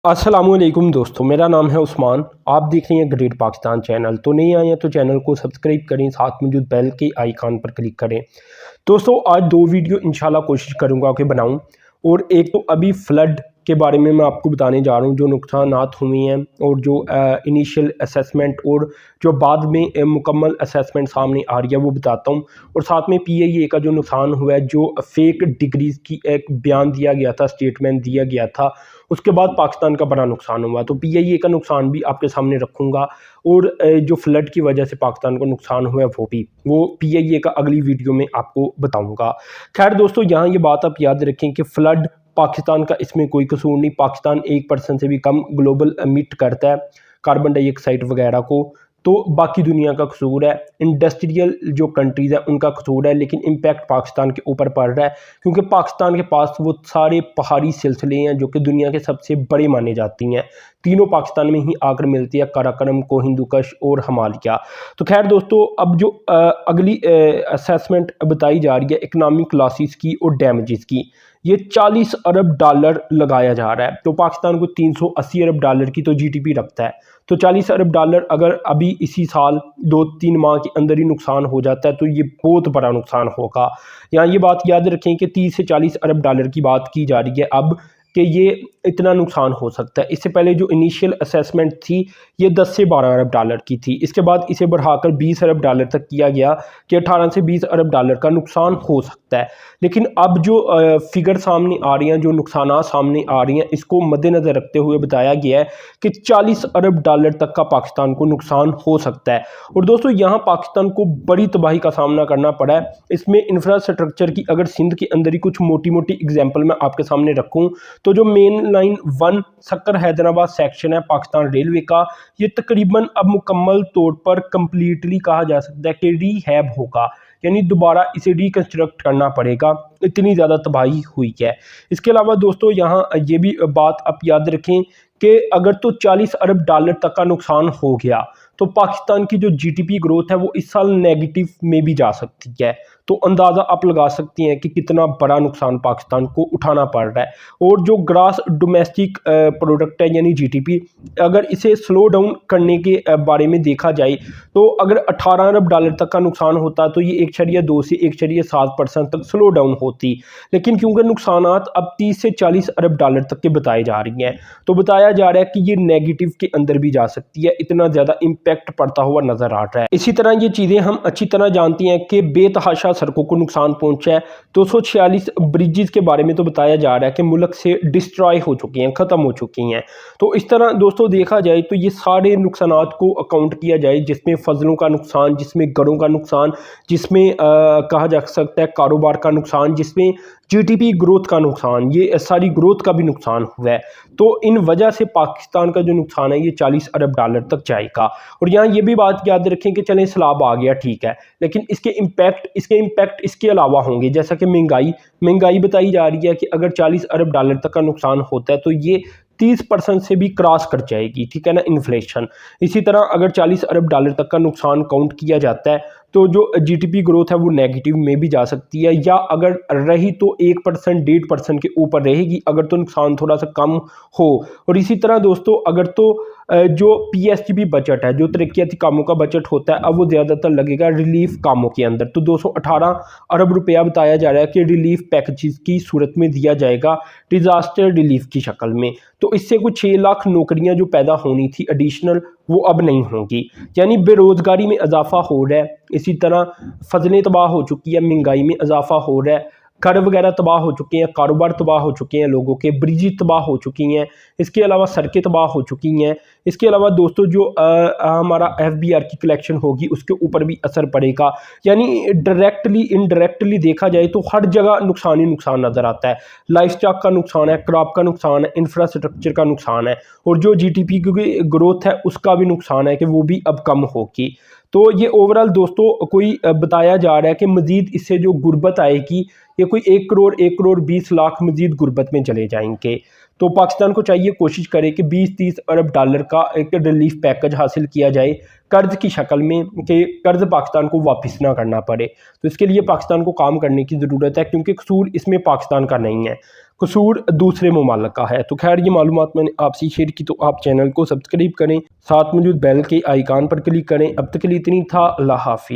अस्सलामुअलैकुम दोस्तों, मेरा नाम है उस्मान। आप देख रहे हैं ग्रेट पाकिस्तान चैनल। तो नहीं आए हैं तो चैनल को सब्सक्राइब करें, साथ मौजूद बेल के आइकन पर क्लिक करें। दोस्तों आज दो वीडियो इंशाल्लाह कोशिश करूंगा कि बनाऊं। और एक तो अभी फ्लड के बारे में मैं आपको बताने जा रहा हूं, जो नुकसानात हुए हैं और जो इनिशियल असेसमेंट और जो बाद में मुकम्मल असेसमेंट सामने आ रही है वो बताता हूं। और साथ में PIA का जो नुकसान हुआ है, जो फेक डिग्रीज की एक बयान दिया गया था, स्टेटमेंट दिया गया था, उसके बाद पाकिस्तान का बड़ा नुकसान हुआ। तो PIA का नुकसान भी आपके सामने रखूंगा और जो फ्लड की वजह से पाकिस्तान को नुकसान हुआ है वो PIA का अगली वीडियो में आपको बताऊंगा। खैर दोस्तों, यहाँ ये बात आप याद रखें कि फ्लड पाकिस्तान का इसमें कोई कसूर नहीं। पाकिस्तान 1% से भी कम ग्लोबल एमिट करता है कार्बन डाइऑक्साइड वगैरह को, तो बाकी दुनिया का कसूर है, इंडस्ट्रियल जो कंट्रीज़ है उनका कसूर है। लेकिन इम्पैक्ट पाकिस्तान के ऊपर पड़ रहा है क्योंकि पाकिस्तान के पास वो सारे पहाड़ी सिलसिले हैं जो कि दुनिया के सबसे बड़े माने जाती हैं। तीनों पाकिस्तान में ही आकर मिलती है, काराकोरम, हिंदुकुश और हिमालय। तो खैर दोस्तों, अब जो अगली असेसमेंट बताई जा रही है इकनॉमिक लॉसेस की और डैमेजेस की, ये 40 अरब डॉलर लगाया जा रहा है। तो पाकिस्तान को 380 अरब डॉलर की तो GDP रखता है। तो 40 अरब डॉलर अगर अभी इसी साल 2-3 माह के अंदर ही नुकसान हो जाता है तो ये बहुत बड़ा नुकसान होगा। यहाँ ये बात याद रखें कि 30 से 40 अरब डॉलर की बात की जा रही है अब, कि ये इतना नुकसान हो सकता है। इससे पहले जो इनिशियल असेसमेंट थी ये 10 से 12 अरब डॉलर की थी। इसके बाद इसे बढ़ाकर 20 अरब डॉलर तक किया गया कि 18 से 20 अरब डॉलर का नुकसान हो सकता है। लेकिन अब जो फिगर सामने आ रही हैं, जो नुकसान सामने आ रही हैं, इसको मद्देनज़र रखते हुए बताया गया है कि 40 अरब डॉलर तक का पाकिस्तान को नुकसान हो सकता है। और दोस्तों यहाँ पाकिस्तान को बड़ी तबाही का सामना करना पड़ा है। इसमें इंफ्रास्ट्रक्चर की अगर सिंध के अंदर ही कुछ मोटी मोटी एग्जाम्पल मैं आपके सामने रखूँ तो जो मेन लाइन 1 सक्कर हैदराबाद सेक्शन है पाकिस्तान रेलवे का, ये तकरीबन अब मुकम्मल तौर पर कंप्लीटली कहा जा सकता है कि रीहैब होगा, यानी दोबारा इसे रिकंस्ट्रक्ट करना पड़ेगा, इतनी ज़्यादा तबाही हुई है। इसके अलावा दोस्तों यहाँ ये भी बात आप याद रखें कि अगर तो 40 अरब डॉलर तक का नुकसान हो गया तो पाकिस्तान की जो GDP ग्रोथ है वो इस साल नेगेटिव में भी जा सकती है। तो अंदाज़ा आप लगा सकती हैं कि कितना बड़ा नुकसान पाकिस्तान को उठाना पड़ रहा है। और जो ग्रास डोमेस्टिक प्रोडक्ट है यानी GDP, अगर इसे स्लो डाउन करने के बारे में देखा जाए तो अगर 18 अरब डॉलर तक का नुकसान होता तो ये 1.2 से 1.7% तक स्लो डाउन होती। लेकिन क्योंकि नुकसानात अब 30 से 40 अरब डॉलर तक के बताए जा रही हैं, तो बताया जा रहा है कि ये नेगेटिव के अंदर भी जा सकती है, इतना ज़्यादा इम्पैक्ट पड़ता हुआ नजर आ रहा है। इसी तरह ये चीज़ें हम अच्छी तरह जानती हैं कि बेतहाशा सड़कों को नुकसान पहुंचा है। 246 ब्रिजेस के बारे में तो बताया जा रहा है कि मुल्क से डिस्ट्रॉय हो चुकी हैं, ख़त्म हो चुकी हैं। तो इस तरह दोस्तों देखा जाए तो ये सारे नुकसानात को अकाउंट किया जाए, जिसमें फजलों का नुकसान, जिसमें घरों का नुकसान, जिसमें कहा जा सकता है कारोबार का नुकसान, जिसमें GDP ग्रोथ का नुकसान, ये सारी ग्रोथ का भी नुकसान हुआ है। तो इन वजह से पाकिस्तान का जो नुकसान है ये 40 अरब डॉलर तक जाएगा। और यहाँ ये भी बात याद रखें कि चलें सैलाब आ गया ठीक है, लेकिन इसके इम्पैक्ट इसके अलावा होंगे, जैसा कि महंगाई बताई जा रही है कि अगर 40 अरब डॉलर तक का नुकसान होता है तो ये 30% से भी क्रॉस कर जाएगी, ठीक है ना, इन्फ्लेशन। इसी तरह अगर 40 अरब डॉलर तक का नुकसान काउंट किया जाता है तो जो GDP ग्रोथ है वो नेगेटिव में भी जा सकती है, या अगर रही तो 1% 1.5% के ऊपर रहेगी अगर तो नुकसान थोड़ा सा कम हो। और इसी तरह दोस्तों अगर तो जो PSGB बजट है, जो तरक्याती कामों का बजट होता है, अब वो ज़्यादातर लगेगा रिलीफ कामों के अंदर। तो 218 अरब रुपया बताया जा रहा है कि रिलीफ पैकेजेस की सूरत में दिया जाएगा, डिज़ास्टर रिलीफ की शक्ल में। तो इससे कुछ 6 लाख नौकरियां जो पैदा होनी थी एडिशनल, वो अब नहीं होंगी, यानी बेरोज़गारी में इजाफा हो रहा है। इसी तरह फसलें तबाह हो चुकी है, महंगाई में इजाफा हो रहा है, घर वगैरह तबाह हो चुके हैं, कारोबार तबाह हो चुके हैं, लोगों के ब्रिजेज तबाह हो चुकी हैं, इसके अलावा सड़कें तबाह हो चुकी हैं। इसके अलावा दोस्तों जो हमारा FBR की कलेक्शन होगी उसके ऊपर भी असर पड़ेगा। यानी डायरेक्टली इनडायरेक्टली देखा जाए तो हर जगह नुकसान ही नुकसान नज़र आता है। लाइफ स्टॉक का नुकसान है, क्रॉप का नुकसान है, इंफ्रास्ट्रक्चर का नुकसान है, और जो GDP की ग्रोथ है उसका भी नुकसान है कि वो भी अब कम होगी। तो ये ओवरऑल दोस्तों कोई बताया जा रहा है कि मज़ीद इससे जो गुर्बत आएगी, ये कोई 1 करोड़ 20 लाख मज़ीद गुर्बत में चले जाएंगे। تو پاکستان کو چاہیے کوشش کرے کہ 20-30 ارب ڈالر کا ایک ریلیف پیکج حاصل کیا جائے قرض کی شکل میں، کہ قرض پاکستان کو واپس نہ کرنا پڑے۔ تو اس کے لیے پاکستان کو کام کرنے کی ضرورت ہے، کیونکہ قصور اس میں پاکستان کا نہیں ہے، قصور دوسرے ممالک کا ہے۔ تو خیر یہ معلومات میں نے آپ سے شیئر کی، تو آپ چینل کو سبسکرائب کریں، ساتھ موجود بیل کے آئیکن پر کلک کریں۔ اب تک کے لیے اتنی تھا، اللہ حافظ۔